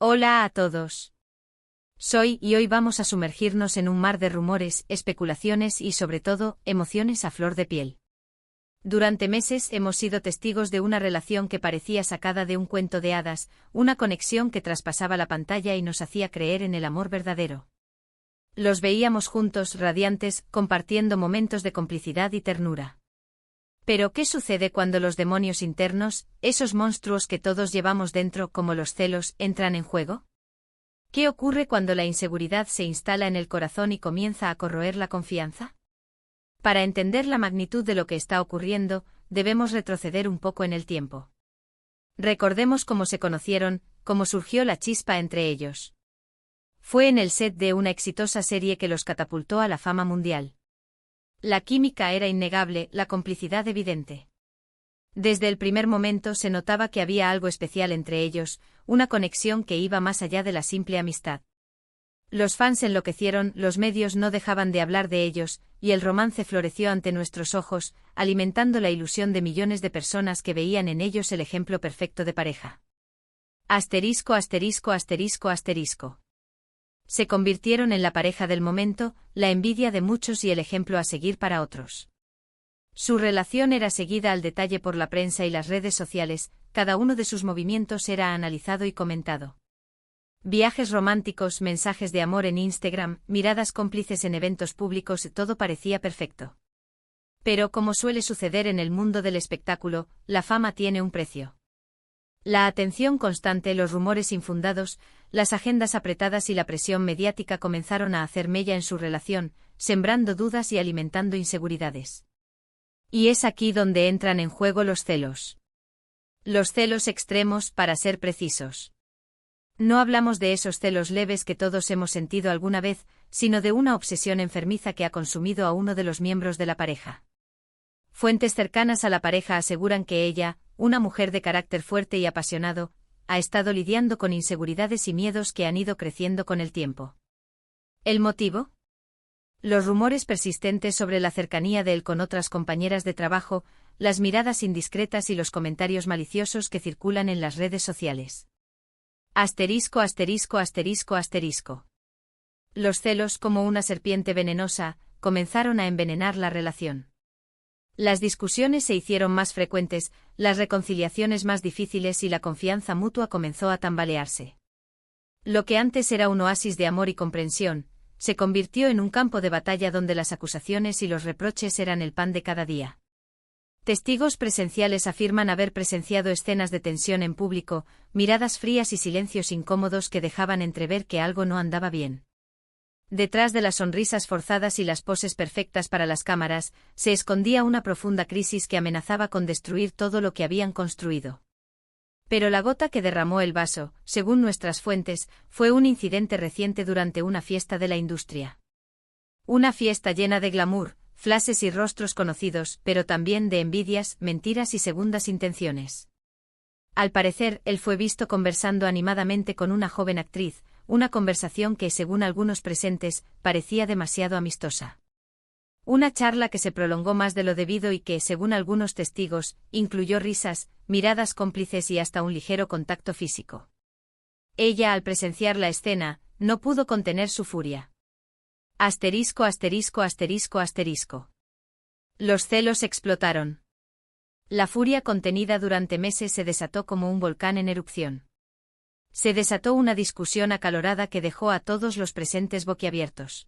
Hola a todos. Soy y hoy vamos a sumergirnos en un mar de rumores, especulaciones y sobre todo, emociones a flor de piel. Durante meses hemos sido testigos de una relación que parecía sacada de un cuento de hadas, una conexión que traspasaba la pantalla y nos hacía creer en el amor verdadero. Los veíamos juntos, radiantes, compartiendo momentos de complicidad y ternura. Pero ¿qué sucede cuando los demonios internos, esos monstruos que todos llevamos dentro como los celos, entran en juego? ¿Qué ocurre cuando la inseguridad se instala en el corazón y comienza a corroer la confianza? Para entender la magnitud de lo que está ocurriendo, debemos retroceder un poco en el tiempo. Recordemos cómo se conocieron, cómo surgió la chispa entre ellos. Fue en el set de una exitosa serie que los catapultó a la fama mundial. La química era innegable, la complicidad evidente. Desde el primer momento se notaba que había algo especial entre ellos, una conexión que iba más allá de la simple amistad. Los fans enloquecieron, los medios no dejaban de hablar de ellos, y el romance floreció ante nuestros ojos, alimentando la ilusión de millones de personas que veían en ellos el ejemplo perfecto de pareja. Asterisco, asterisco, asterisco, asterisco. Se convirtieron en la pareja del momento, la envidia de muchos y el ejemplo a seguir para otros. Su relación era seguida al detalle por la prensa y las redes sociales, cada uno de sus movimientos era analizado y comentado. Viajes románticos, mensajes de amor en Instagram, miradas cómplices en eventos públicos, todo parecía perfecto. Pero como suele suceder en el mundo del espectáculo, la fama tiene un precio. La atención constante, los rumores infundados, las agendas apretadas y la presión mediática comenzaron a hacer mella en su relación, sembrando dudas y alimentando inseguridades. Y es aquí donde entran en juego los celos. Los celos extremos, para ser precisos. No hablamos de esos celos leves que todos hemos sentido alguna vez, sino de una obsesión enfermiza que ha consumido a uno de los miembros de la pareja. Fuentes cercanas a la pareja aseguran que ella, una mujer de carácter fuerte y apasionado, ha estado lidiando con inseguridades y miedos que han ido creciendo con el tiempo. ¿El motivo? Los rumores persistentes sobre la cercanía de él con otras compañeras de trabajo, las miradas indiscretas y los comentarios maliciosos que circulan en las redes sociales. Asterisco, asterisco, asterisco, asterisco. Los celos, como una serpiente venenosa, comenzaron a envenenar la relación. Las discusiones se hicieron más frecuentes, las reconciliaciones más difíciles y la confianza mutua comenzó a tambalearse. Lo que antes era un oasis de amor y comprensión, se convirtió en un campo de batalla donde las acusaciones y los reproches eran el pan de cada día. Testigos presenciales afirman haber presenciado escenas de tensión en público, miradas frías y silencios incómodos que dejaban entrever que algo no andaba bien. Detrás de las sonrisas forzadas y las poses perfectas para las cámaras, se escondía una profunda crisis que amenazaba con destruir todo lo que habían construido. Pero la gota que derramó el vaso, según nuestras fuentes, fue un incidente reciente durante una fiesta de la industria. Una fiesta llena de glamour, flashes y rostros conocidos, pero también de envidias, mentiras y segundas intenciones. Al parecer, él fue visto conversando animadamente con una joven actriz, una conversación que, según algunos presentes, parecía demasiado amistosa. Una charla que se prolongó más de lo debido y que, según algunos testigos, incluyó risas, miradas cómplices y hasta un ligero contacto físico. Ella, al presenciar la escena, no pudo contener su furia. Asterisco, asterisco, asterisco, asterisco. Los celos explotaron. La furia contenida durante meses se desató como un volcán en erupción. Se desató una discusión acalorada que dejó a todos los presentes boquiabiertos.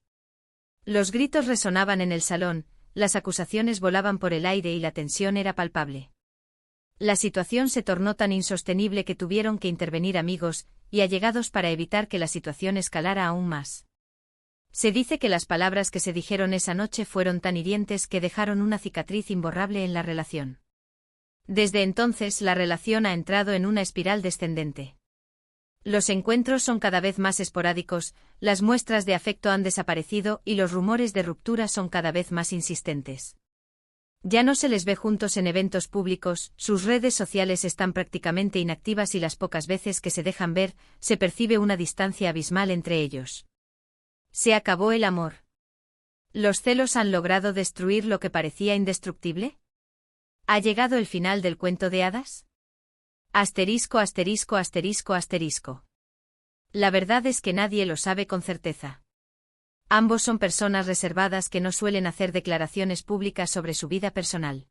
Los gritos resonaban en el salón, las acusaciones volaban por el aire y la tensión era palpable. La situación se tornó tan insostenible que tuvieron que intervenir amigos y allegados para evitar que la situación escalara aún más. Se dice que las palabras que se dijeron esa noche fueron tan hirientes que dejaron una cicatriz imborrable en la relación. Desde entonces la relación ha entrado en una espiral descendente. Los encuentros son cada vez más esporádicos, las muestras de afecto han desaparecido y los rumores de ruptura son cada vez más insistentes. Ya no se les ve juntos en eventos públicos, sus redes sociales están prácticamente inactivas y las pocas veces que se dejan ver, se percibe una distancia abismal entre ellos. ¿Se acabó el amor? ¿Los celos han logrado destruir lo que parecía indestructible? ¿Ha llegado el final del cuento de hadas? Asterisco, asterisco, asterisco, asterisco. La verdad es que nadie lo sabe con certeza. Ambos son personas reservadas que no suelen hacer declaraciones públicas sobre su vida personal.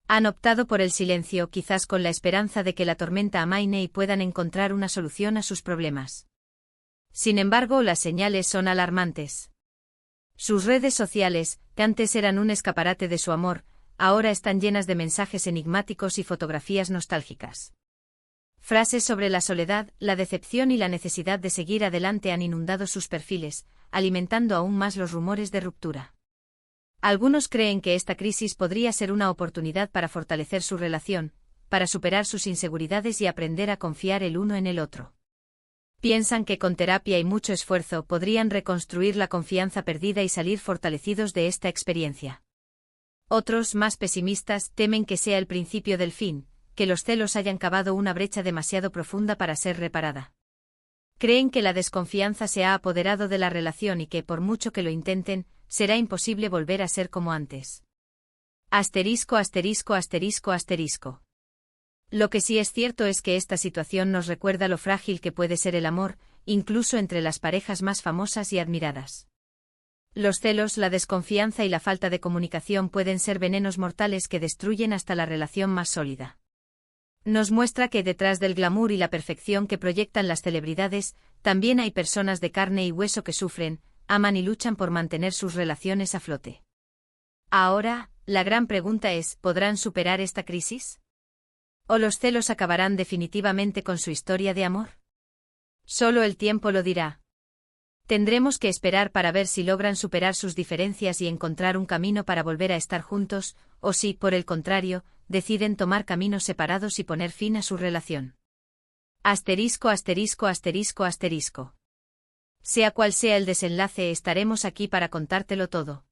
Han optado por el silencio, quizás con la esperanza de que la tormenta amaine y puedan encontrar una solución a sus problemas. Sin embargo, las señales son alarmantes. Sus redes sociales, que antes eran un escaparate de su amor, ahora están llenas de mensajes enigmáticos y fotografías nostálgicas. Frases sobre la soledad, la decepción y la necesidad de seguir adelante han inundado sus perfiles, alimentando aún más los rumores de ruptura. Algunos creen que esta crisis podría ser una oportunidad para fortalecer su relación, para superar sus inseguridades y aprender a confiar el uno en el otro. Piensan que con terapia y mucho esfuerzo podrían reconstruir la confianza perdida y salir fortalecidos de esta experiencia. Otros, más pesimistas, temen que sea el principio del fin, que los celos hayan cavado una brecha demasiado profunda para ser reparada. Creen que la desconfianza se ha apoderado de la relación y que, por mucho que lo intenten, será imposible volver a ser como antes. Asterisco, asterisco, asterisco, asterisco. Lo que sí es cierto es que esta situación nos recuerda lo frágil que puede ser el amor, incluso entre las parejas más famosas y admiradas. Los celos, la desconfianza y la falta de comunicación pueden ser venenos mortales que destruyen hasta la relación más sólida. Nos muestra que detrás del glamour y la perfección que proyectan las celebridades, también hay personas de carne y hueso que sufren, aman y luchan por mantener sus relaciones a flote. Ahora, la gran pregunta es, ¿podrán superar esta crisis? ¿O los celos acabarán definitivamente con su historia de amor? Solo el tiempo lo dirá. Tendremos que esperar para ver si logran superar sus diferencias y encontrar un camino para volver a estar juntos, o si, por el contrario, deciden tomar caminos separados y poner fin a su relación. Asterisco, asterisco, asterisco, asterisco. Sea cual sea el desenlace, estaremos aquí para contártelo todo.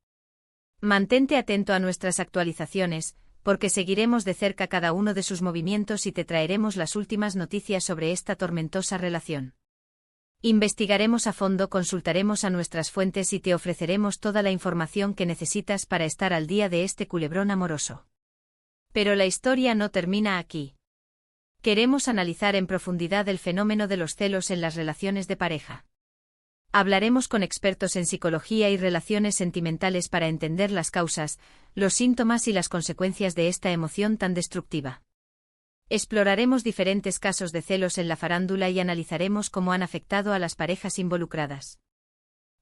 Mantente atento a nuestras actualizaciones, porque seguiremos de cerca cada uno de sus movimientos y te traeremos las últimas noticias sobre esta tormentosa relación. Investigaremos a fondo, consultaremos a nuestras fuentes y te ofreceremos toda la información que necesitas para estar al día de este culebrón amoroso. Pero la historia no termina aquí. Queremos analizar en profundidad el fenómeno de los celos en las relaciones de pareja. Hablaremos con expertos en psicología y relaciones sentimentales para entender las causas, los síntomas y las consecuencias de esta emoción tan destructiva. Exploraremos diferentes casos de celos en la farándula y analizaremos cómo han afectado a las parejas involucradas.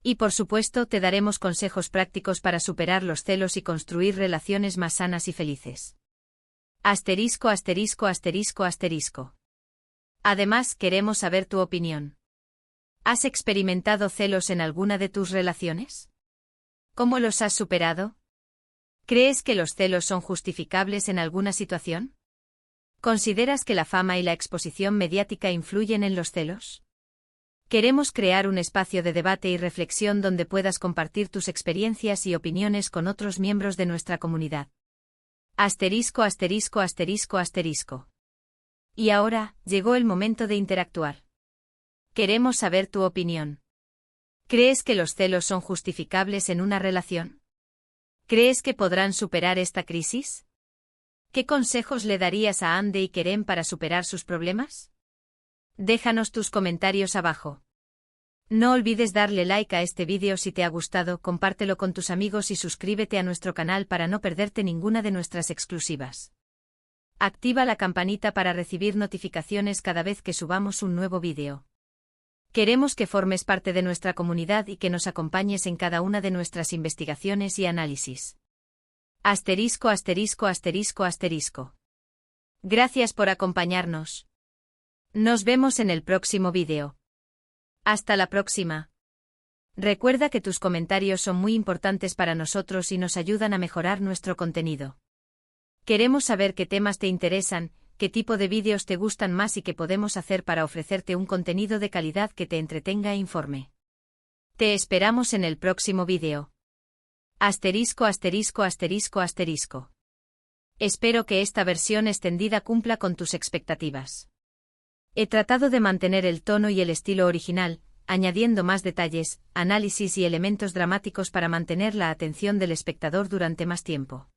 Y por supuesto te daremos consejos prácticos para superar los celos y construir relaciones más sanas y felices. Asterisco, asterisco, asterisco, asterisco. Además, queremos saber tu opinión. ¿Has experimentado celos en alguna de tus relaciones? ¿Cómo los has superado? ¿Crees que los celos son justificables en alguna situación? ¿Consideras que la fama y la exposición mediática influyen en los celos? Queremos crear un espacio de debate y reflexión donde puedas compartir tus experiencias y opiniones con otros miembros de nuestra comunidad. Asterisco, asterisco, asterisco, asterisco. Y ahora, llegó el momento de interactuar. Queremos saber tu opinión. ¿Crees que los celos son justificables en una relación? ¿Crees que podrán superar esta crisis? ¿Qué consejos le darías a Ande y Kerem para superar sus problemas? Déjanos tus comentarios abajo. No olvides darle like a este vídeo si te ha gustado, compártelo con tus amigos y suscríbete a nuestro canal para no perderte ninguna de nuestras exclusivas. Activa la campanita para recibir notificaciones cada vez que subamos un nuevo vídeo. Queremos que formes parte de nuestra comunidad y que nos acompañes en cada una de nuestras investigaciones y análisis. Asterisco, asterisco, asterisco, asterisco. Gracias por acompañarnos. Nos vemos en el próximo vídeo. Hasta la próxima. Recuerda que tus comentarios son muy importantes para nosotros y nos ayudan a mejorar nuestro contenido. Queremos saber qué temas te interesan, qué tipo de vídeos te gustan más y qué podemos hacer para ofrecerte un contenido de calidad que te entretenga e informe. Te esperamos en el próximo vídeo. Asterisco, asterisco, asterisco, asterisco. Espero que esta versión extendida cumpla con tus expectativas. He tratado de mantener el tono y el estilo original, añadiendo más detalles, análisis y elementos dramáticos para mantener la atención del espectador durante más tiempo.